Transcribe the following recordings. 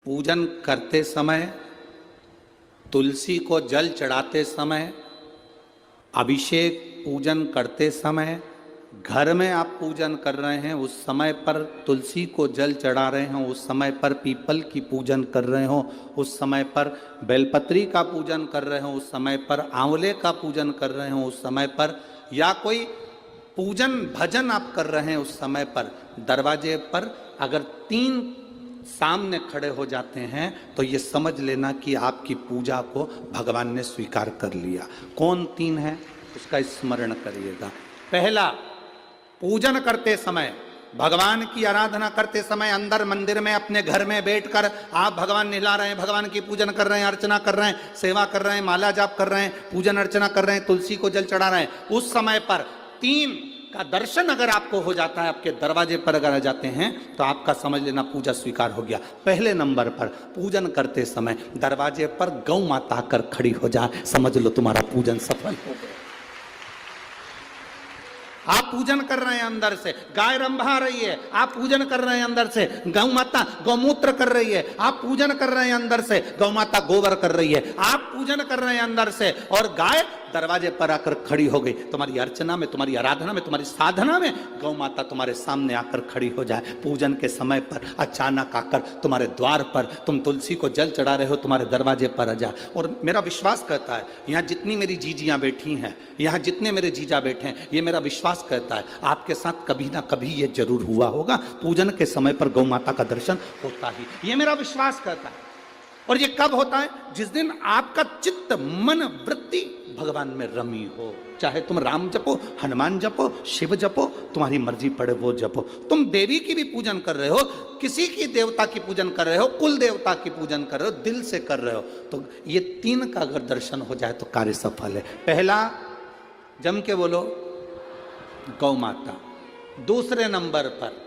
पूजन करते समय, तुलसी को जल चढ़ाते समय, अभिषेक पूजन करते समय, घर में आप पूजन कर रहे हैं उस समय पर तुलसी को जल चढ़ा रहे हो, उस समय पर पीपल की पूजन कर रहे हो, उस समय पर बेलपत्री का पूजन कर रहे हो, उस समय पर आंवले का पूजन कर रहे हो, उस समय पर या कोई पूजन भजन आप कर रहे हैं उस समय पर दरवाजे पर अगर 3 सामने खड़े हो जाते हैं तो ये समझ लेना कि आपकी पूजा को भगवान ने स्वीकार कर लिया। कौन 3 है उसका स्मरण करिएगा। पहला, पूजन करते समय, भगवान की आराधना करते समय अंदर मंदिर में अपने घर में बैठकर आप भगवान निहला रहे हैं, भगवान की पूजन कर रहे हैं, अर्चना कर रहे हैं, सेवा कर रहे हैं, माला जाप कर रहे हैं, पूजन अर्चना कर रहे हैं, तुलसी को जल चढ़ा रहे हैं, उस समय पर 3 का दर्शन अगर आपको हो जाता है, आपके दरवाजे पर अगर आ जाते हैं तो आपका समझ लेना पूजा स्वीकार हो गया। पहले नंबर पर पूजन करते समय दरवाजे पर गौ माता आकर खड़ी हो जाए, समझ लो तुम्हारा पूजन सफल हो गया। आप पूजन कर रहे हैं अंदर से, गाय रंभा रही है, आप पूजन कर रहे हैं अंदर से, गौ माता गौमूत्र कर रही है, आप पूजन कर रहे हैं अंदर से, गौ माता गोबर कर रही है, आप पूजन कर रहे हैं अंदर से और गाय दरवाजे पर आकर खड़ी हो गई। तुम्हारी अर्चना में, तुम्हारी आराधना में, तुम्हारी साधना में गौ माता तुम्हारे सामने आकर खड़ी हो जाए। पूजन के समय पर अचानक आकर तुम्हारे द्वार पर, तुम तुलसी को जल चढ़ा रहे हो, तुम्हारे दरवाजे पर आ जाए। और मेरा विश्वास कहता है, यहाँ जितनी मेरी जीजियां बैठी हैं, यहाँ जितने मेरे जीजा बैठे हैं, ये मेरा विश्वास कहता है आपके साथ कभी ना कभी ये जरूर हुआ होगा, पूजन के समय पर गौ माता का दर्शन होता ही, ये मेरा विश्वास कहता है। और ये कब होता है? जिस दिन आपका चित्त, मन, वृत्ति भगवान में रमी हो। चाहे तुम राम जपो, हनुमान जपो, शिव जपो, तुम्हारी मर्जी पड़े वो जपो। तुम देवी की भी पूजन कर रहे हो, किसी की देवता की पूजन कर रहे हो, कुल देवता की पूजन कर रहे हो, दिल से कर रहे हो, तो ये 3 का अगर दर्शन हो जाए तो कार्य सफल है। पहला, जम के बोलो, गौ माता। दूसरे नंबर पर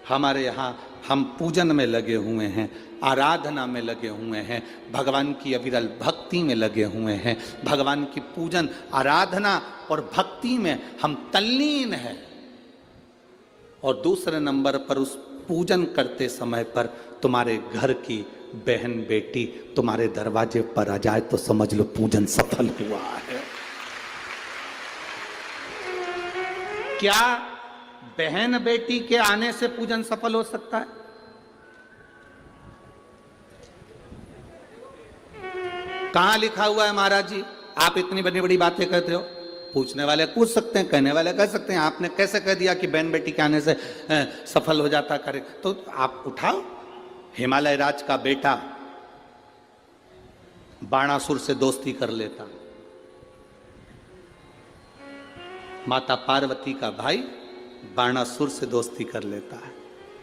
हमारे यहाँ हम पूजन में लगे हुए हैं, आराधना में लगे हुए हैं, भगवान की अविरल भक्ति में लगे हुए हैं, भगवान की पूजन, आराधना और भक्ति में हम तल्लीन हैं। और दूसरे नंबर पर उस पूजन करते समय पर तुम्हारे घर की बहन बेटी तुम्हारे दरवाजे पर आ जाए तो समझ लो पूजन सफल हुआ है। क्या बहन बेटी के आने से पूजन सफल हो सकता है? कहां लिखा हुआ है महाराज जी? आप इतनी बड़ी बड़ी बातें कहते हो। पूछने वाले पूछ सकते हैं, कहने वाले कह सकते हैं, आपने कैसे कह दिया कि बहन बेटी के आने से सफल हो जाता करे? तो आप उठाओ, हिमालय राज का बेटा बाणासुर से दोस्ती कर लेता, माता पार्वती का भाई बाणासुर से दोस्ती कर लेता है,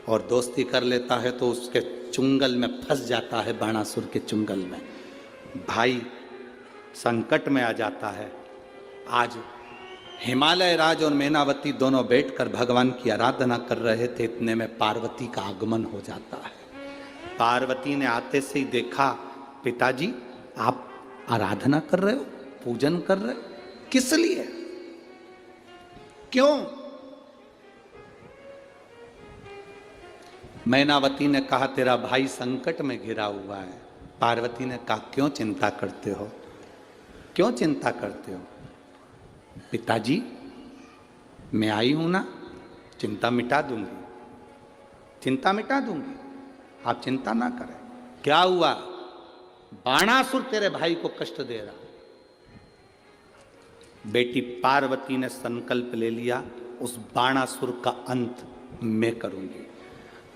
और दोस्ती कर लेता है तो उसके चुंगल में फंस जाता है, बाणासुर के चुंगल में। भाई संकट में आ जाता है। आज हिमालय राज और मैनावती दोनों बैठकर भगवान की आराधना कर रहे थे, इतने में पार्वती का आगमन हो जाता है। पार्वती ने आते से ही देखा, पिताजी आप आराधना कर रहे हो, पूजन कर रहे हो, किस लिए, क्यों? मैनावती ने कहा तेरा भाई संकट में घिरा हुआ है। पार्वती ने कहा क्यों चिंता करते हो, क्यों चिंता करते हो? पिताजी मैं आई हूं ना, चिंता मिटा दूंगी, चिंता मिटा दूंगी, आप चिंता ना करें। क्या हुआ? बाणासुर तेरे भाई को कष्ट दे रहा। बेटी पार्वती ने संकल्प ले लिया, उस बाणासुर का अंत मैं करूंगी।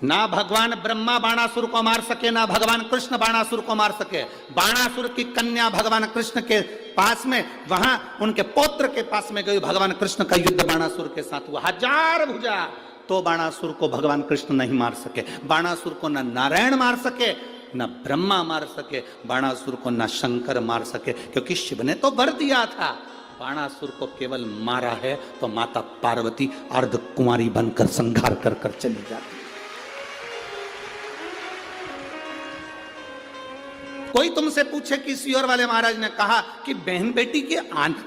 ना भगवान ब्रह्मा बाणासुर को मार सके, ना भगवान कृष्ण बाणासुर को मार सके। बाणासुर की कन्या भगवान कृष्ण के पास में, वहां उनके पौत्र के पास में गई, भगवान कृष्ण का युद्ध बाणासुर के साथ हुआ, 1000 भुजा, तो बाणासुर को भगवान कृष्ण नहीं मार सके। बाणासुर को न नारायण मार सके, न ब्रह्मा मार सके, बाणासुर को न शंकर मार सके, क्योंकि शिव ने तो वर दिया था। बाणासुर को केवल मारा है तो माता पार्वती अर्ध कुंवारी बनकर संहार कर कर चली जाती। कोई तुमसे पूछे कि सियोर वाले महाराज ने कहा कि बहन बेटी के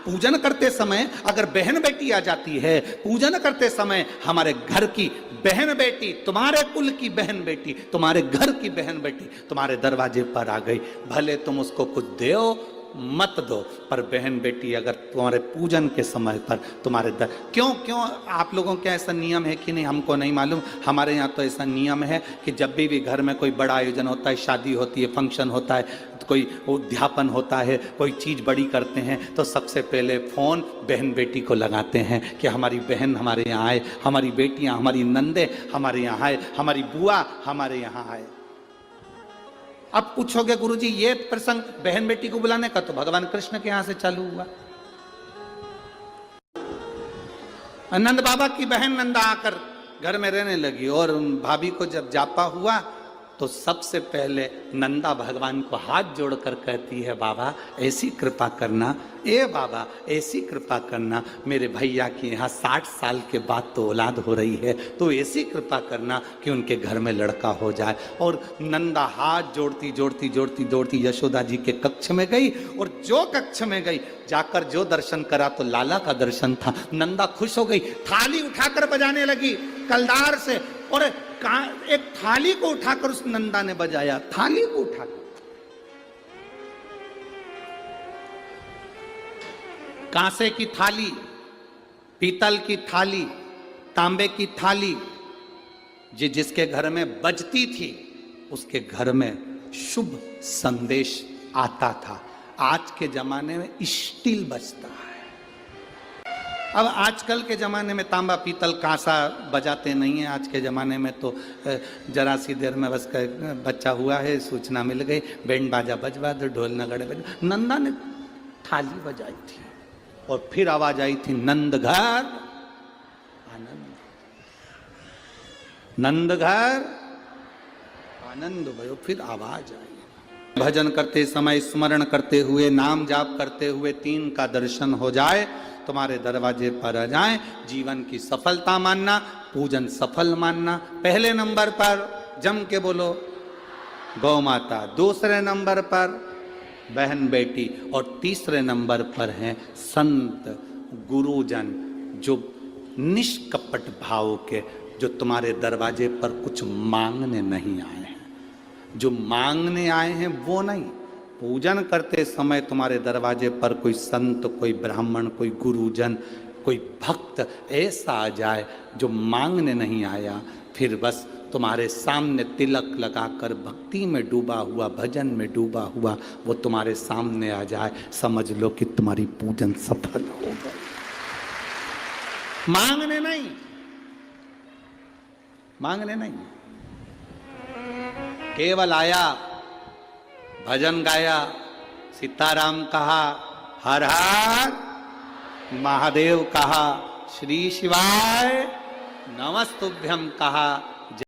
पूजन करते समय अगर बहन बेटी आ जाती है, पूजन करते समय हमारे घर की बहन बेटी, तुम्हारे कुल की बहन बेटी, तुम्हारे घर की बहन बेटी तुम्हारे दरवाजे पर आ गई, भले तुम उसको कुछ दो मत दो, पर बहन बेटी अगर तुम्हारे पूजन के समय पर तुम्हारे क्यों आप लोगों के ऐसा नियम है कि नहीं हमको नहीं मालूम, हमारे यहाँ तो ऐसा नियम है कि जब भी घर में कोई बड़ा आयोजन होता है, शादी होती है, फंक्शन होता है, कोई उद्यापन होता है, कोई चीज़ बड़ी करते हैं, तो सबसे पहले फ़ोन बहन बेटी को लगाते हैं कि हमारी बहन हमारे यहाँ आए, हमारी बेटियाँ, हमारी नंदे हमारे यहाँ आए, हमारी बुआ हमारे यहाँ आए। अब पूछोगे गुरुजी ये प्रसंग बहन बेटी को बुलाने का तो भगवान कृष्ण के यहां से चालू हुआ। नंद बाबा की बहन नंदा आकर घर में रहने लगी और भाभी को जब जापा हुआ तो सबसे पहले नंदा भगवान को हाथ जोड़कर कहती है, बाबा ऐसी कृपा करना, ए बाबा ऐसी कृपा करना, मेरे भैया के यहाँ 60 साल के बाद तो औलाद हो रही है, तो ऐसी कृपा करना कि उनके घर में लड़का हो जाए। और नंदा हाथ जोड़ती जोड़ती जोड़ती जोड़ती यशोदा जी के कक्ष में गई, और जो कक्ष में गई जाकर जो दर्शन करा तो लाला का दर्शन था। नंदा खुश हो गई, थाली उठाकर बजाने लगी कलदार से, और एक थाली को उठाकर उस नंदा ने बजाया, थाली को उठाकर। कांसे की थाली, पीतल की थाली, तांबे की थाली, जिसके घर में बजती थी उसके घर में शुभ संदेश आता था। आज के जमाने में स्टील बजता है। अब आजकल के ज़माने में तांबा पीतल कांसा बजाते नहीं है। आज के ज़माने में तो जरा सी देर में बस बच्चा हुआ है, सूचना मिल गई, बैंड बाजा बजवा दो, ढोल नगाड़े बजवा। नंदा ने थाली बजाई थी और फिर आवाज आई थी, नंद घर आनंद, नंद घर आनंद भयो। फिर आवाज आई। भजन करते समय स्मरण करते हुए, नाम जाप करते हुए 3 का दर्शन हो जाए, तुम्हारे दरवाजे पर आ जाए, जीवन की सफलता मानना, पूजन सफल मानना। पहले नंबर पर जम के बोलो गौ माता, दूसरे नंबर पर बहन बेटी, और तीसरे नंबर पर हैं संत गुरुजन, जो निष्कपट भाव के, जो तुम्हारे दरवाजे पर कुछ मांगने नहीं आए हैं। जो मांगने आए हैं वो नहीं, पूजन करते समय तुम्हारे दरवाजे पर कोई संत, कोई ब्राह्मण, कोई गुरुजन, कोई भक्त ऐसा आ जाए जो मांगने नहीं आया, फिर बस तुम्हारे सामने तिलक लगाकर भक्ति में डूबा हुआ, भजन में डूबा हुआ वो तुम्हारे सामने आ जाए, समझ लो कि तुम्हारी पूजन सफल हो गई। मांगने नहीं, मांगने नहीं, केवल आया, भजन गाया, सीताराम कहा, हर हर महादेव कहा, श्री शिवाय नमस्तुभ्यम कहा,